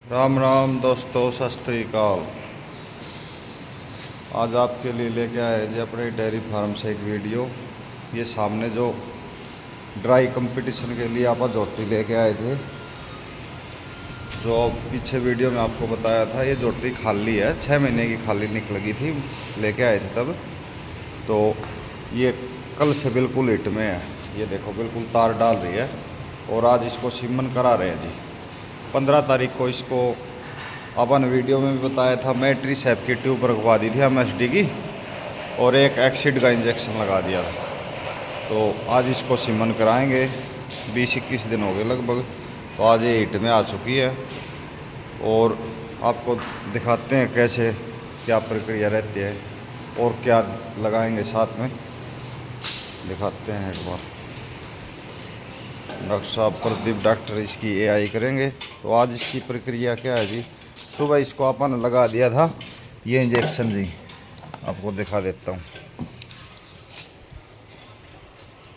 राम राम दोस्तों, सत श्री अकाल। आज आपके लिए लेके आए जी अपने डेयरी फार्म से एक वीडियो। ये सामने जो ड्राई कंपटीशन के लिए आप जोटी लेके आए थे, जो पीछे वीडियो में आपको बताया था, ये जोटी खाली है, 6 महीने की खाली निकलगी थी, लेके आए थे तब। तो ये कल से बिल्कुल हिट में है। ये देखो बिल्कुल तार डाल रही है और आज इसको सीमन करा रहे हैं जी। 15 तारीख को इसको अपन वीडियो में भी बताया था, मैट्री सैप की ट्यूब रखवा दी थी MSD की और एक एक्सिड का इंजेक्शन लगा दिया था। तो आज इसको सीमन कराएंगे, 20-21 दिन हो गए लगभग। तो आज ये हिट में आ चुकी है और आपको दिखाते हैं कैसे क्या प्रक्रिया रहती है और क्या लगाएंगे साथ में, दिखाते हैं एक बार। डॉक्टर साहब प्रदीप डॉक्टर इसकी AI करेंगे। तो आज इसकी प्रक्रिया क्या है जी। सुबह इसको अपन लगा दिया था ये इंजेक्शन जी, आपको दिखा देता हूँ।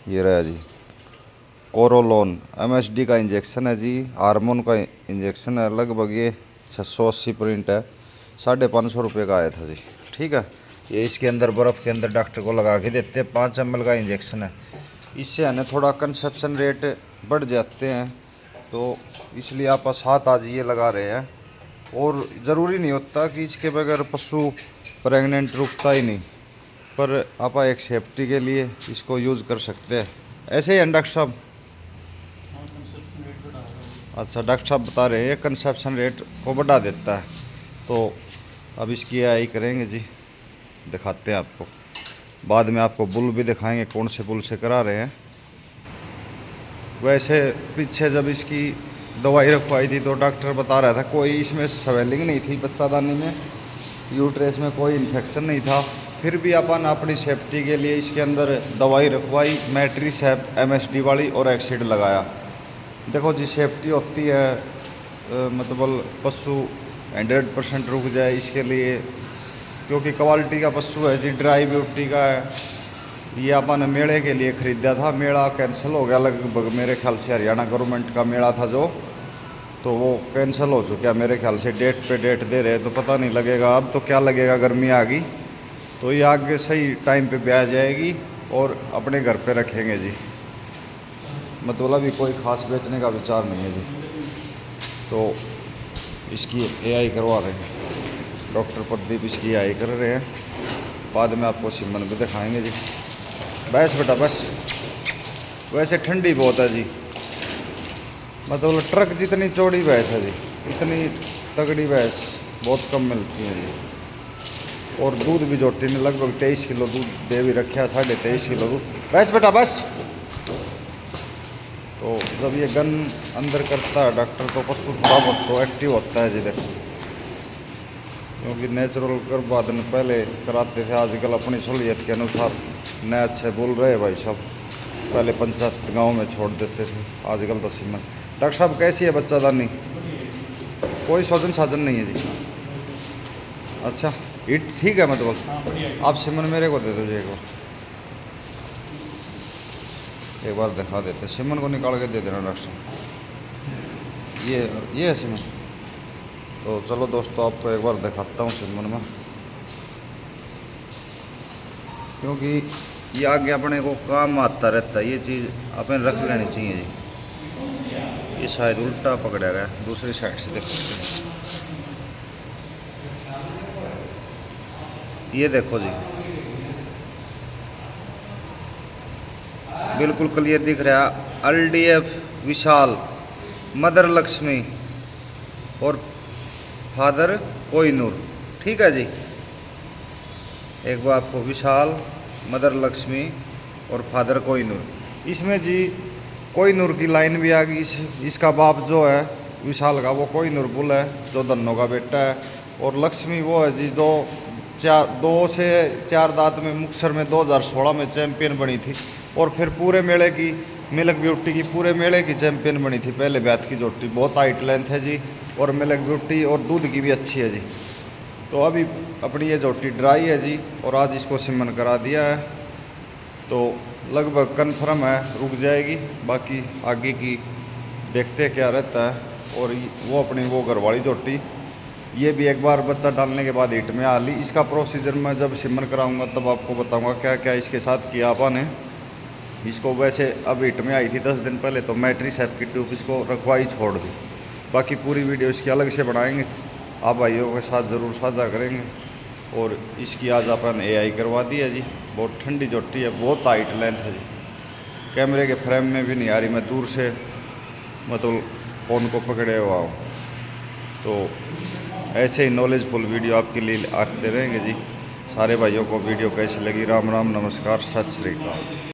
ये रहा जी, कोरोलोन MSD का इंजेक्शन है जी, हार्मोन का इंजेक्शन है। लगभग ये 680 प्रिंट है, 550 रुपये का आया था जी। ठीक है, ये इसके अंदर बर्फ़ के अंदर डॉक्टर को लगा के देते हैं। 5 ml का इंजेक्शन है। इससे है ना थोड़ा कंसेप्शन रेट बढ़ जाते हैं, तो इसलिए आप साथ आज ये लगा रहे हैं। और ज़रूरी नहीं होता कि इसके बगैर पशु प्रेग्नेंट रुकता ही नहीं, पर आप एक सेफ्टी के लिए इसको यूज़ कर सकते हैं। ऐसे ही है डॉक्टर साहब? अच्छा, डॉक्टर साहब बता रहे हैं कंसेप्शन रेट को बढ़ा देता है। तो अब इसकी AI करेंगे जी, दिखाते हैं आपको। बाद में आपको बुल भी दिखाएंगे, कौन से बुल से करा रहे हैं। वैसे पीछे जब इसकी दवाई रखवाई थी तो डॉक्टर बता रहा था कोई इसमें स्वेलिंग नहीं थी, बच्चादानी में, यूट्रेस में कोई इन्फेक्शन नहीं था। फिर भी अपन अपनी सेफ्टी के लिए इसके अंदर दवाई रखवाई, मैट्री सैप MSD वाली, और एक्सिड लगाया। देखो जी, सेफ्टी होती है मतलब पशु 100% रुक जाए इसके लिए, क्योंकि क्वालिटी का पशु है जी, ड्राई ब्यूटी का है। ये अपन मेले के लिए ख़रीदा था, मेला कैंसिल हो गया लगभग, मेरे ख्याल से हरियाणा गवर्नमेंट का मेला था जो, तो वो कैंसिल हो चुका मेरे ख्याल से। डेट पे डेट दे रहे, तो पता नहीं लगेगा अब तो क्या लगेगा। गर्मी आ गई तो ये आगे सही टाइम पे ब्याह जाएगी और अपने घर पे रखेंगे जी। मतलब अभी कोई ख़ास बेचने का विचार नहीं है जी। तो इसकी AI करवा रहे हैं, डॉक्टर प्रदीप इसकी AI कर रहे हैं। बाद में आपको सीमन भी दिखाएंगे जी। बस बेटा बस। वैसे ठंडी बहुत है जी, मतलब ट्रक जितनी चौड़ी भैंस है जी, इतनी तगड़ी भैंस बहुत कम मिलती है जी। और दूध भी जोटी ने लगभग 23 किलो दूध दे भी रखा है, 23.5 किलो दूध। बस बेटा बस। तो जब ये गन अंदर करता है डॉक्टर, तो पशु थोड़ा बहुत तो एक्टिव होता है जी। देखो, क्योंकि नेचुरल गर्भधारण पहले कराते थे, आजकल अपनी सहूलियत के अनुसार नए अच्छे बोल रहे भाई साहब। पहले पंचायत गांव में छोड़ देते थे, आजकल तो सीमन। डॉक्टर साहब कैसी है बच्चादानी? कोई सोजन साजन नहीं है जी? अच्छा, हिट ठीक है मतलब। आप सीमन मेरे को दे दीजिए एक बार दिखा देते। सीमन को निकाल के दे देना डॉक्टर साहब। ये है सीमन। तो चलो दोस्तों, आपको एक बार दिखाता हूँ सीमन में, क्योंकि ये आगे अपने को काम आता रहता है। ये चीज़ अपन रख लेनी चाहिए जी। ये शायद उल्टा पकड़ा गया, दूसरी साइड से देख सकते हैं। ये देखो जी, बिल्कुल क्लियर दिख रहा है। LDF विशाल, मदर लक्ष्मी और फादर कोहिनूर। ठीक है जी, एक बार आपको विशाल, मदर लक्ष्मी और फादर कोहिनूर। इसमें जी कोहिनूर की लाइन भी आ गई। इसका बाप जो है विशाल का, वो कोहिनूर बुल है, जो धन्नो का बेटा है। और लक्ष्मी वो है जी, 2 से 4 दांत में मुक्तसर में 2016 में चैंपियन बनी थी। और फिर पूरे मेले की, मिल्क ब्यूटी की पूरे मेले की चैंपियन बनी थी पहले ब्यात की जोटी। बहुत हाइट लेंथ है जी, और मिल्क ब्यूटी और दूध की भी अच्छी है जी। तो अभी अपनी ये जोटी ड्राई है जी, और आज इसको सीमन करा दिया है, तो लगभग कन्फर्म है रुक जाएगी। बाकी आगे की देखते क्या रहता है। और वो अपनी वो घरवाली जोटी, ये भी एक बार बच्चा डालने के बाद हिट में आ ली। इसका प्रोसीजर मैं जब सिमर कराऊंगा तब आपको बताऊंगा क्या क्या इसके साथ किया अपन ने। इसको वैसे अब हिट में आई थी 10 दिन पहले, तो मैट्रीसेप की ट्यूब इसको रखवाई छोड़ दी। बाकी पूरी वीडियो इसकी अलग से बनाएंगे, आप भाइयों के साथ ज़रूर साझा करेंगे। और इसकी आज अपन AI करवा दी है जी। बहुत ठंडी जोटी है, बहुत टाइट लेंथ है जी, कैमरे के फ्रेम में भी नहीं आ रही, मैं दूर से मतलब फ़ोन को पकड़े हुआ हूँ। तो ऐसे ही नॉलेजफुल वीडियो आपके लिए आते रहेंगे जी। सारे भाइयों को वीडियो कैसी लगी, राम राम, नमस्कार, सत श्री अकाल।